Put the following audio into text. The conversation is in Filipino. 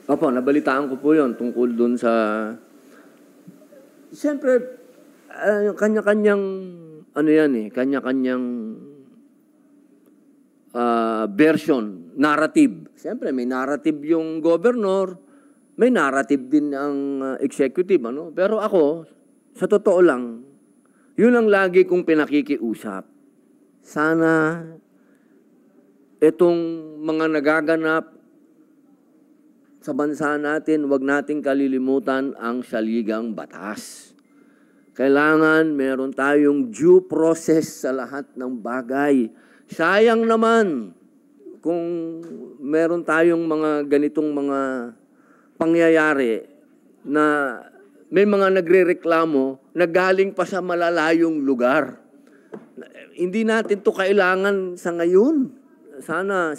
Opo, nabalitaan ko po yun tungkol dun sa... Siyempre, kanya-kanyang, ano yan eh, kanya-kanyang version, narrative. Siyempre, may narrative yung governor, may narrative din ang executive, ano? Pero ako, sa totoo lang, yun ang lagi kong pinakikiusap. Sana itong mga nagaganap sa bansa natin, wag nating kalilimutan ang saligang batas. Kailangan meron tayong due process sa lahat ng bagay. Sayang naman kung meron tayong mga ganitong mga pangyayari na may mga nagrereklamo na galing pa sa malalayong lugar. Hindi natin to kailangan sa ngayon. Sana